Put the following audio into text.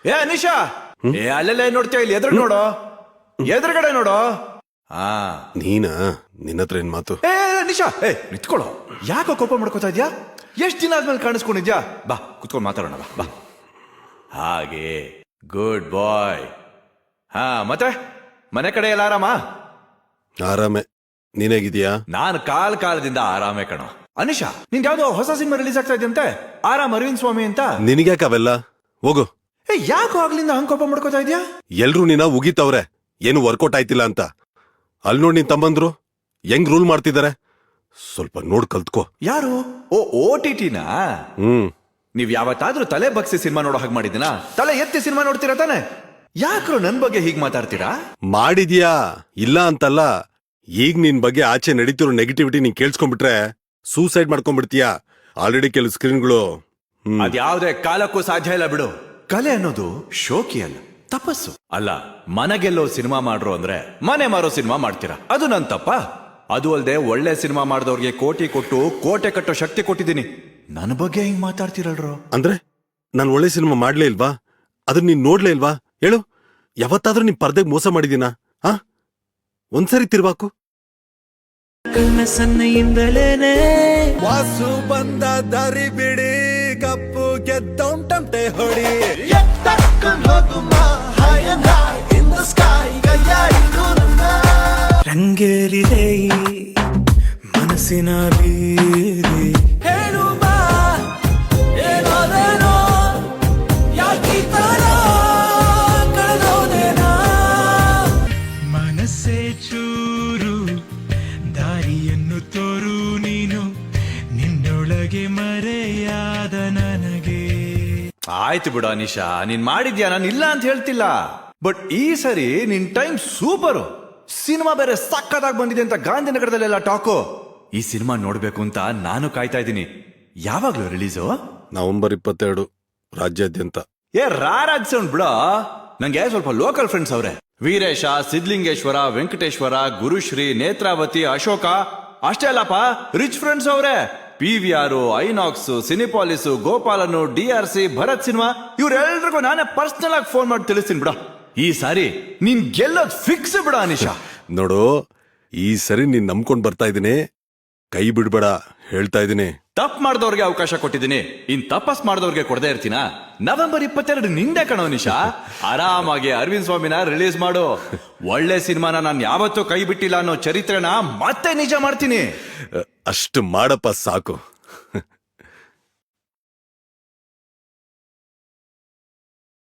ಏ ಅನಿಶಾ, ಏ ಅಲ್ಲೆಲ್ಲ ನೋಡ್ತೀಯ, ಇಲ್ಲಿ ಎದುರು ನೋಡು, ಎದುರುಗಡೆ ನೋಡು. ಹಾ ನೀನಾ? ನಿನ್ನ ಹತ್ರ ಏನ್ ಮಾತು? ಏ ನಿಶಾ, ಏ ನಿತ್ಕೊಳ್ಳೋ, ಯಾಕೋ ಕೋಪ ಮಾಡ್ಕೋತಾ ಇದ್ಯಾ? ಎಷ್ಟ್ ದಿನ ಆದ್ಮೇಲೆ ಕಾಣಿಸ್ಕೊಂಡಿದ್ಯಾ? ಬಾ ಕುತ್ಕೊಂಡು ಮಾತಾಡೋಣ, ಬಾ ಬಾ. ಹಾಗೆ ಗುಡ್ ಬಾಯ್. ಹಾ ಮತ್ತೆ ಮನೆ ಕಡೆ ಎಲ್ಲ ಆರಾಮ? ಆರಾಮೆ. ನೀನೇಗಿದ್ಯಾ? ನಾನು ಕಾಲದಿಂದ ಆರಾಮೇ ಕಣೋ. ಅನಿಶಾ, ನಿನ್ ಯಾವ್ದೋ ಹೊಸ ಸಿನಿಮಾ ರಿಲೀಸ್ ಆಗ್ತಾ ಇದೆಯಂತೆ, ಆರಾಮ್ ಅರವಿಂದ್ ಸ್ವಾಮಿ ಅಂತ. ನಿನಗ್ಯಾಕ ಅವೆಲ್ಲ? ಹೋಗು. ಏ ಯಾಕೋ ಆಗ್ಲಿಂದ ಹಂಗ್ ಕೋಪ ಮಾಡ್ಕೋತಾ ಇದ್ಯಾ? ಎಲ್ರು ನಿನ್ನ ಉಗಿತವ್ರೆ, ಏನು ವರ್ಕೌಟ್ ಆಯ್ತಿಲ್ಲ ಅಂತ. ಅಲ್ಲಿ ನೋಡಿ ನಿನ್ ತಮ್ಮಂದ್ರು ಹೆಂಗ್ ರೂಲ್ ಮಾಡ್ತಿದಾರೆ, ಸ್ವಲ್ಪ ನೋಡ್ ಕಲ್ತ್ಕೋ. ಯಾರು? ಓ OTT-ನಾ? ನೀವ್ ಯಾವತ್ತಾದ್ರೂ ತಲೆ ಬಗ್ಸಿ ಸಿನಿಮಾ ನೋಡೋ ಹಾಗೆ ಮಾಡಿದಿನಾ? ತಲೆ ಎತ್ತಿ ಸಿನಿಮಾ ನೋಡ್ತೀರಾ ತಾನೆ? ಯಾಕ್ರೋ ನನ್ ಬಗ್ಗೆ ಹೀಗ್ ಮಾತಾಡ್ತೀರಾ? ಮಾಡಿದ್ಯಾ, ಇಲ್ಲ ಅಂತಲ್ಲ. ಈಗ ನಿನ್ ಬಗ್ಗೆ ಆಚೆ ನಡೀತಿರೋ ನೆಗೆಟಿವಿಟಿ ನೀನ್ ಕೇಳಿಸ್ಕೊಂಡ್ಬಿಟ್ರೆ ಸೂಸೈಡ್ ಮಾಡ್ಕೊಂಡ್ಬಿಡ್ತೀಯಾ. ಆಲ್ರೆಡಿ ಕೆಲವು ಸ್ಕ್ರೀನ್ಗಳು. ಅದ್ಯಾವ್ದೇ ಕಾಲಕ್ಕೂ ಸಾಧ್ಯ ಇಲ್ಲ ಬಿಡು. ಕಲೆ ಅನ್ನೋದು ಶೋಕಿ ಅಲ್ಲ, ತಪಸ್ಸು ಅಲ್ಲ. ಮನೆಗೆಲ್ಲೋ ಸಿನಿಮಾ ಮಾಡ್ರು ಅಂದ್ರೆ ಮನೆ ಮಾರೋ ಸಿನಿಮಾ ಮಾಡ್ತೀರಾ, ಅದು ನನ್ ತಪ್ಪ? ಅದು ಅಲ್ದೆ ಒಳ್ಳೆ ಸಿನಿಮಾ ಮಾಡಿದವ್ರಿಗೆ ಕೋಟಿ ಕೊಟ್ಟು ಕೋಟೆ ಕಟ್ಟೋ ಶಕ್ತಿ ಕೊಟ್ಟಿದ್ದೀನಿ. ನನ್ನ ಬಗ್ಗೆ ಹಿಂಗ್ ಮಾತಾಡ್ತಿರಲ್ರೋ. ಅಂದ್ರೆ ನಾನ್ ಒಳ್ಳೆ ಸಿನಿಮಾ ಮಾಡ್ಲೇ ಇಲ್ವಾ? ಅದನ್ನ ನೀನ್ ನೋಡ್ಲೇ ಇಲ್ವಾ? ಹೇಳು, ಯಾವತ್ತಾದ್ರೂ ನಿಮ್ ಪರ್ದೆಗ್ ಮೋಸ ಮಾಡಿದೀನಾ? ಒಂದ್ಸರಿ ತಿರ್ವಾಕು. ಕನಸನ್ನೆಯಿಂದಲೇನೆ ವಾಸು ಬಂದ ದಾರಿ ಬಿಡಿ, ಕಪ್ಪು ಗೆದ್ದೊಂಟಂಟೆ ಹೊಡಿ. ರಂಗೇರಿದೆ ಮನಸ್ಸಿನ ಬೀರಿ. ಹೇಳು ಬಾ, ಏನೋದೇನೋ, ಯಾಕೀ ತರ ಕಳೆದೋದೇನಾ? ಮನಸ್ಸೇ ಚೂರು ದಾರಿಯನ್ನು ತೋರು ನೀನು, ನಿನ್ನೊಳಗೆ ಮರೆಯಾದ ನನಗೆ. ಆಯ್ತು ಬಿಡು ಅನಿಶಾ, ನೀನ್ ಮಾಡಿದ್ಯಾ, ನಾನು ಇಲ್ಲ ಅಂತ ಹೇಳ್ತಿಲ್ಲ. ಬಟ್ ಈ ಸರಿ ನಿನ್ ಟೈಮ್ ಸೂಪರು. ಸಿನಿಮಾ ಬೇರೆ ಸಕ್ಕತ್ತಾಗಿ ಬಂದಿದೆ ಅಂತ ಗಾಂಧಿನಗರದಲ್ಲೆಲ್ಲ ಟಾಕು. ಈ ಸಿನಿಮಾ ನೋಡ್ಬೇಕು ಅಂತ ನಾನು ಕಾಯ್ತಾ ಇದ್ದೀನಿ. ಯಾವಾಗ್ಲೂ ರಿಲೀಸು? ನವೆಂಬರ್ 22 ರಾಜ್ಯಾದ್ಯಂತ. ಏ ರಾರಾಜ್ ಸೌಂಡ್ ಬಿಡ. ನಂಗೆ ಸ್ವಲ್ಪ ಲೋಕಲ್ ಫ್ರೆಂಡ್ಸ್ ಅವ್ರೆ. ವೀರೇಶ, ಸಿದ್ಲಿಂಗೇಶ್ವರ, ವೆಂಕಟೇಶ್ವರ, ಗುರುಶ್ರೀ, ನೇತ್ರಾವತಿ, ಅಶೋಕ. ಅಷ್ಟೇ ಅಲ್ಲಪ್ಪ, ರಿಚ್ ಫ್ರೆಂಡ್ಸ್ ಅವ್ರೆ. PVR, INOX, Cinepolis, Gopalan, DRC, Bharat cinema, ಇವ್ರೆಲ್ರಿಗೂ ನಾನೇ ಪರ್ಸನಲ್ ಆಗಿ ಫೋನ್ ಮಾಡಿ ತಿಳಿಸ್ತೀನಿ ಬಿಡ. ಈ ಸಾರಿ ನೀನ್ ಗೆಲ್ಲೋದ್ ಫಿಕ್ಸ್ ಬಿಡ ಅನಿಶಾ. ನೋಡು, ಈ ಸರಿ ನೀನ್ ನಂಬ್ಕೊಂಡ್ ಬರ್ತಾ ಇದೀನಿ, ಕೈ ಬಿಡ್ಬೇಡ ಹೇಳ್ತಾ ಇದೀನಿ. ತಪ್ಪು ಮಾಡಿದವ್ರಿಗೆ ಅವಕಾಶ ಕೊಟ್ಟಿದ್ದೀನಿ, ಇನ್ ತಪಸ್ ಮಾಡಿದವ್ರಿಗೆ ಕೊಡದೇ ಇರ್ತೀನಾ? ನವೆಂಬರ್ 22 ನಿಂದೆ ಕಣೋ ನಿಶಾ. ಆರಾಮಾಗಿ ಅರವಿಂದ್ ಸ್ವಾಮಿನ ರಿಲೀಸ್ ಮಾಡು. ಒಳ್ಳೆ ಸಿನಿಮಾನ ನಾನು ಯಾವತ್ತೂ ಕೈ ಬಿಟ್ಟಿಲ್ಲ ಅನ್ನೋ ಚರಿತ್ರೆನ ಮತ್ತೆ ನಿಜ ಮಾಡ್ತೀನಿ. ಅಷ್ಟು ಮಾಡಪ್ಪ ಸಾಕು.